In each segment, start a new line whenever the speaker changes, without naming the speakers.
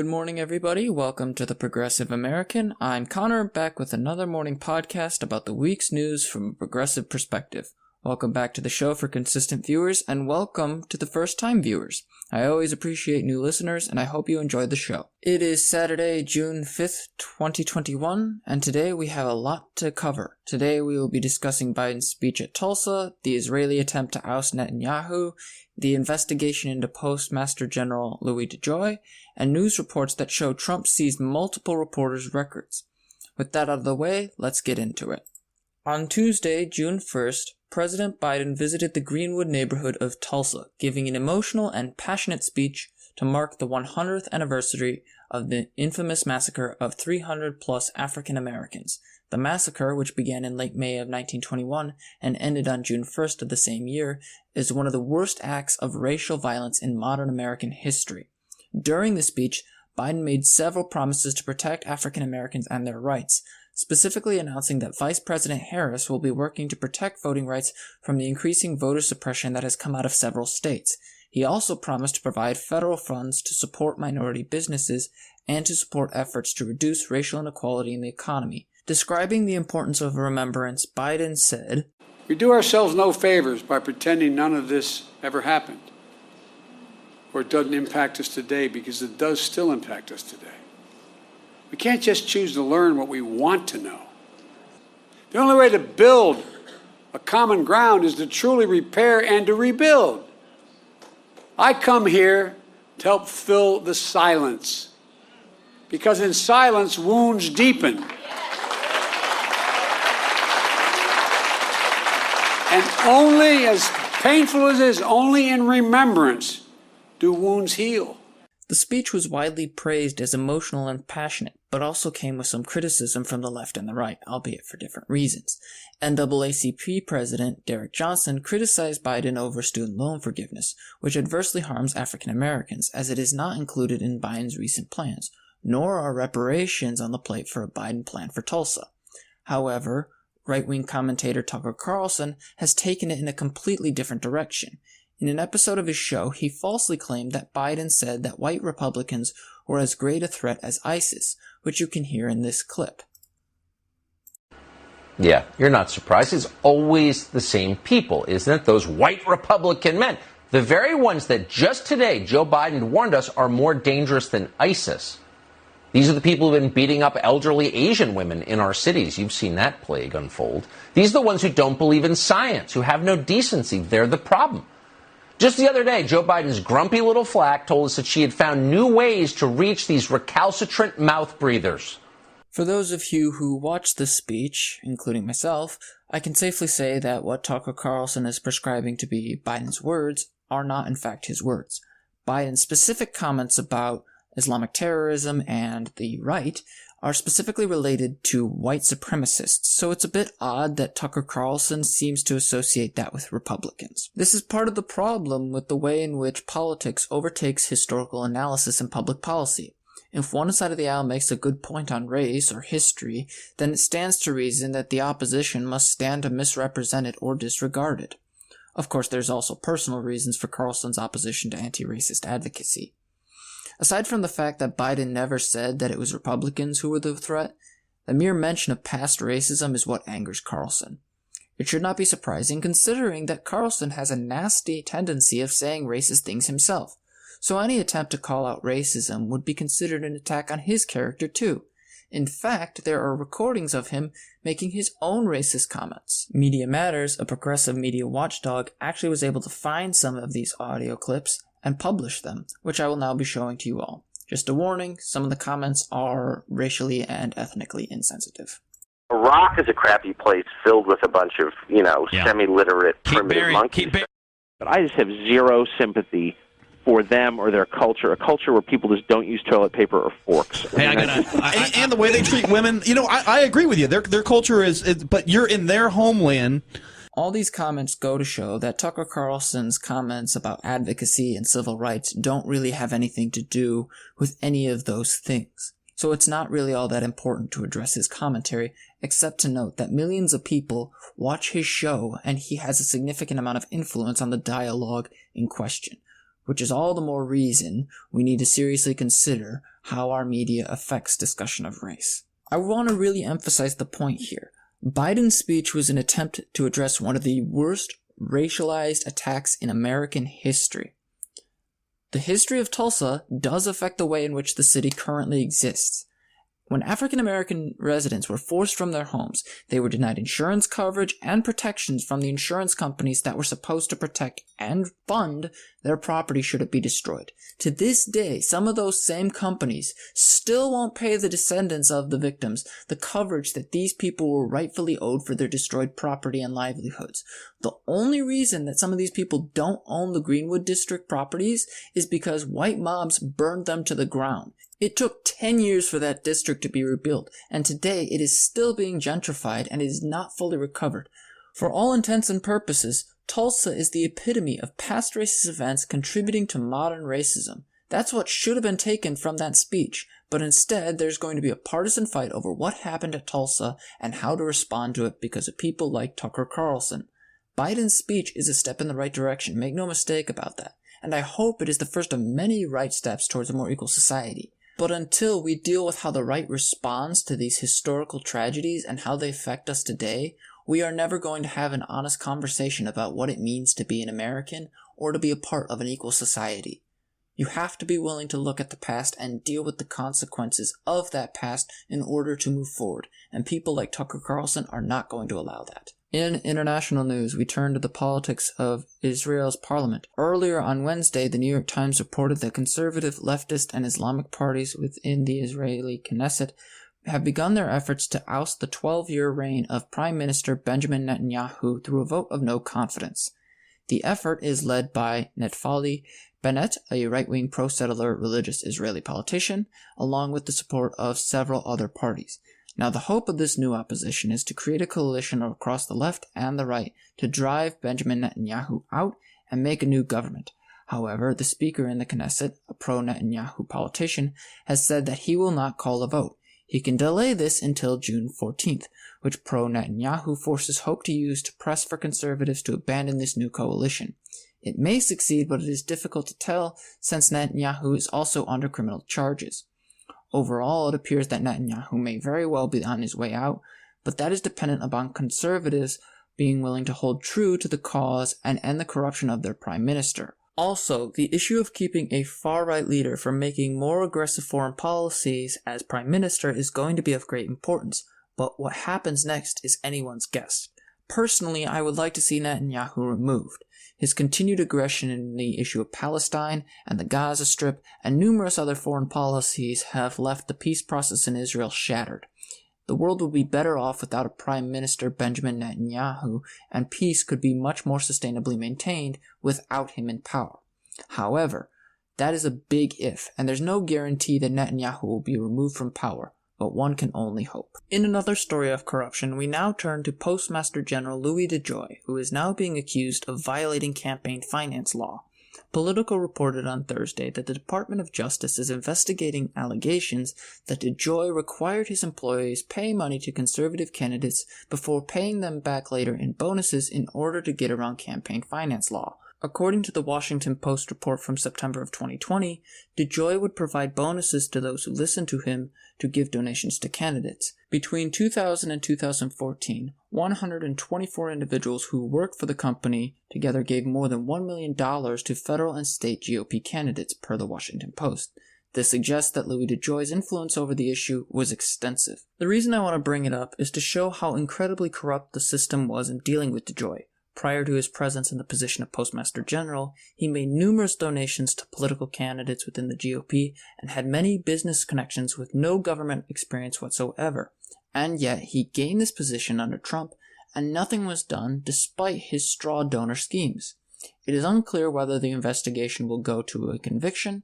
Good morning, everybody. Welcome to The Progressive American. I'm Connor, back with another morning podcast about the week's news from a progressive perspective. Welcome back to the show for consistent viewers, and welcome to the first-time viewers. I always appreciate new listeners, and I hope you enjoyed the show. It is Saturday, June 5th, 2021, and today we have a lot to cover. Today we will be discussing Biden's speech at Tulsa, the Israeli attempt to oust Netanyahu, the investigation into Postmaster General DeJoy, and news reports that show Trump seized multiple reporters' records. With that out of the way, let's get into it. On Tuesday, June 1st, President Biden visited the Greenwood neighborhood of Tulsa, giving an emotional and passionate speech to mark the 100th anniversary of the infamous massacre of 300-plus African Americans. The massacre, which began in late May of 1921 and ended on June 1st of the same year, is one of the worst acts of racial violence in modern American history. During the speech, Biden made several promises to protect African Americans and their rights, specifically announcing that Vice President Harris will be working to protect voting rights from the increasing voter suppression that has come out of several states. He also promised to provide federal funds to support minority businesses and to support efforts to reduce racial inequality in the economy. Describing the importance of remembrance, Biden said,
"We do ourselves no favors by pretending none of this ever happened, or it doesn't impact us today, because it does still impact us today. We can't just choose to learn what we want to know. The only way to build a common ground is to truly repair and to rebuild. I come here to help fill the silence, because in silence, wounds deepen. And only, as painful as it is, only in remembrance do wounds heal."
The speech was widely praised as emotional and passionate, but also came with some criticism from the left and the right, albeit for different reasons. NAACP President Derek Johnson criticized Biden over student loan forgiveness, which adversely harms African Americans, as it is not included in Biden's recent plans, nor are reparations on the plate for a Biden plan for Tulsa. However, right-wing commentator Tucker Carlson has taken it in a completely different direction. In an episode of his show, he falsely claimed that Biden said that white Republicans were as great a threat as ISIS, which you can hear in this clip.
Yeah, you're not surprised. It's always the same people, isn't it? Those white Republican men. The very ones that just today Joe Biden warned us are more dangerous than ISIS. These are the people who've been beating up elderly Asian women in our cities. You've seen that plague unfold. These are the ones who don't believe in science, who have no decency. They're the problem. Just the other day, Joe Biden's grumpy little flack told us that she had found new ways to reach these recalcitrant mouth breathers.
For those of you who watched this speech, including myself, I can safely say that what Tucker Carlson is prescribing to be Biden's words are not in fact his words. Biden's specific comments about Islamic terrorism and the right are specifically related to white supremacists, so it's a bit odd that Tucker Carlson seems to associate that with Republicans. This is part of the problem with the way in which politics overtakes historical analysis and public policy. If one side of the aisle makes a good point on race or history, then it stands to reason that the opposition must stand to misrepresent it or disregard it. Of course, there's also personal reasons for Carlson's opposition to anti-racist advocacy. Aside from the fact that Biden never said that it was Republicans who were the threat, the mere mention of past racism is what angers Carlson. It should not be surprising, considering that Carlson has a nasty tendency of saying racist things himself, so any attempt to call out racism would be considered an attack on his character too. In fact, there are recordings of him making his own racist comments. Media Matters, a progressive media watchdog, actually was able to find some of these audio clips and publish them, which I will now be showing to you all. Just a warning, some of the comments are racially and ethnically insensitive.
Iraq is a crappy place filled with a bunch of, semi-literate primitive monkeys.
But I just have zero sympathy for them or their culture, a culture where people just don't use toilet paper or forks.
And the way they treat women, I agree with you. Their culture is, but you're in their homeland.
All these comments go to show that Tucker Carlson's comments about advocacy and civil rights don't really have anything to do with any of those things. So it's not really all that important to address his commentary, except to note that millions of people watch his show and he has a significant amount of influence on the dialogue in question, which is all the more reason we need to seriously consider how our media affects discussion of race. I want to really emphasize the point here. Biden's speech was an attempt to address one of the worst racialized attacks in American history. The history of Tulsa does affect the way in which the city currently exists. When African American residents were forced from their homes, they were denied insurance coverage and protections from the insurance companies that were supposed to protect and fund their property should it be destroyed. To this day, some of those same companies still won't pay the descendants of the victims the coverage that these people were rightfully owed for their destroyed property and livelihoods. The only reason that some of these people don't own the Greenwood District properties is because white mobs burned them to the ground. It took 10 years for that district to be rebuilt, and today it is still being gentrified and is not fully recovered. For all intents and purposes, Tulsa is the epitome of past racist events contributing to modern racism. That's what should have been taken from that speech, but instead there's going to be a partisan fight over what happened at Tulsa and how to respond to it because of people like Tucker Carlson. Biden's speech is a step in the right direction, make no mistake about that, and I hope it is the first of many right steps towards a more equal society. But until we deal with how the right responds to these historical tragedies and how they affect us today, we are never going to have an honest conversation about what it means to be an American or to be a part of an equal society. You have to be willing to look at the past and deal with the consequences of that past in order to move forward, and people like Tucker Carlson are not going to allow that. In international news, we turn to the politics of Israel's parliament. Earlier on Wednesday, the New York Times reported that conservative, leftist, and Islamic parties within the Israeli Knesset have begun their efforts to oust the 12-year reign of Prime Minister Benjamin Netanyahu through a vote of no confidence. The effort is led by Naftali Bennett, a right-wing pro-settler religious Israeli politician, along with the support of several other parties. Now, the hope of this new opposition is to create a coalition across the left and the right to drive Benjamin Netanyahu out and make a new government. However, the speaker in the Knesset, a pro-Netanyahu politician, has said that he will not call a vote. He can delay this until June 14th, which pro-Netanyahu forces hope to use to press for conservatives to abandon this new coalition. It may succeed, but it is difficult to tell since Netanyahu is also under criminal charges. Overall, it appears that Netanyahu may very well be on his way out, but that is dependent upon conservatives being willing to hold true to the cause and end the corruption of their prime minister. Also, the issue of keeping a far-right leader from making more aggressive foreign policies as prime minister is going to be of great importance, but what happens next is anyone's guess. Personally, I would like to see Netanyahu removed. His continued aggression in the issue of Palestine and the Gaza Strip and numerous other foreign policies have left the peace process in Israel shattered. The world would be better off without a Prime Minister Benjamin Netanyahu, and peace could be much more sustainably maintained without him in power. However, that is a big if, and there's no guarantee that Netanyahu will be removed from power, but one can only hope. In another story of corruption, we now turn to Postmaster General Louis DeJoy, who is now being accused of violating campaign finance law. Politico reported on Thursday that the Department of Justice is investigating allegations that DeJoy required his employees pay money to conservative candidates before paying them back later in bonuses in order to get around campaign finance law. According to the Washington Post report from September of 2020, DeJoy would provide bonuses to those who listened to him to give donations to candidates. Between 2000 and 2014, 124 individuals who worked for the company together gave more than $1 million to federal and state GOP candidates, per the Washington Post. This suggests that Louis DeJoy's influence over the issue was extensive. The reason I want to bring it up is to show how incredibly corrupt the system was in dealing with DeJoy. Prior to his presence in the position of Postmaster General, he made numerous donations to political candidates within the GOP and had many business connections with no government experience whatsoever. And yet, he gained this position under Trump, and nothing was done despite his straw donor schemes. It is unclear whether the investigation will go to a conviction,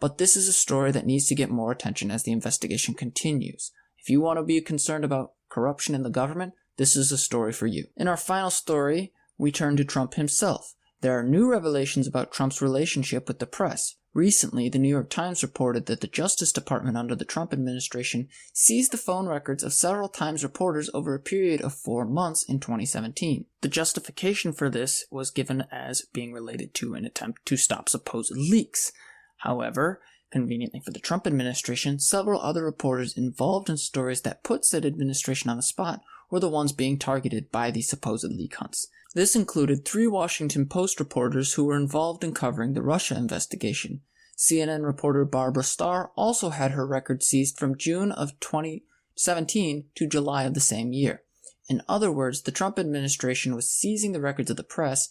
but this is a story that needs to get more attention as the investigation continues. If you want to be concerned about corruption in the government, this is a story for you. In our final story, we turn to Trump himself. There are new revelations about Trump's relationship with the press. Recently, the New York Times reported that the Justice Department under the Trump administration seized the phone records of several Times reporters over a period of 4 months in 2017. The justification for this was given as being related to an attempt to stop supposed leaks. However, Conveniently for the Trump administration, several other reporters involved in stories that put said administration on the spot were the ones being targeted by these supposed leak hunts. This included 3 Washington Post reporters who were involved in covering the Russia investigation. CNN reporter Barbara Starr also had her record seized from June of 2017 to July of the same year. In other words, the Trump administration was seizing the records of the press,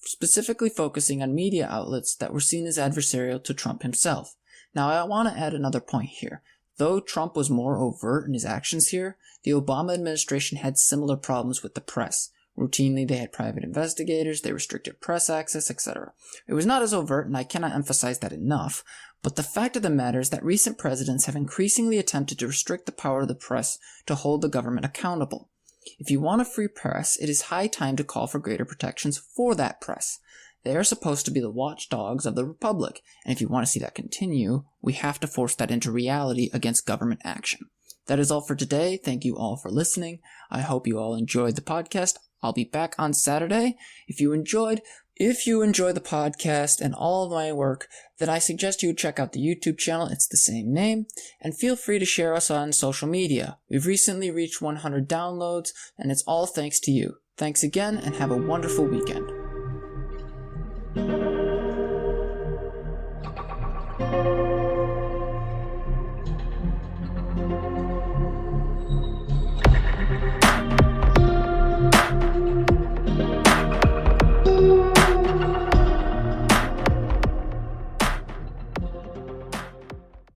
specifically focusing on media outlets that were seen as adversarial to Trump himself. Now, I want to add another point here. Though Trump was more overt in his actions here, the Obama administration had similar problems with the press. Routinely, they had private investigators, they restricted press access, etc. It was not as overt, and I cannot emphasize that enough, but the fact of the matter is that recent presidents have increasingly attempted to restrict the power of the press to hold the government accountable. If you want a free press, it is high time to call for greater protections for that press. They are supposed to be the watchdogs of the republic, and if you want to see that continue, we have to force that into reality against government action. That is all for today. Thank you all for listening. I hope you all enjoyed the podcast. I'll be back on Saturday. If you enjoy the podcast and all of my work, then I suggest you check out the YouTube channel. It's the same name. And feel free to share us on social media. We've recently reached 100 downloads, and it's all thanks to you. Thanks again, and have a wonderful weekend.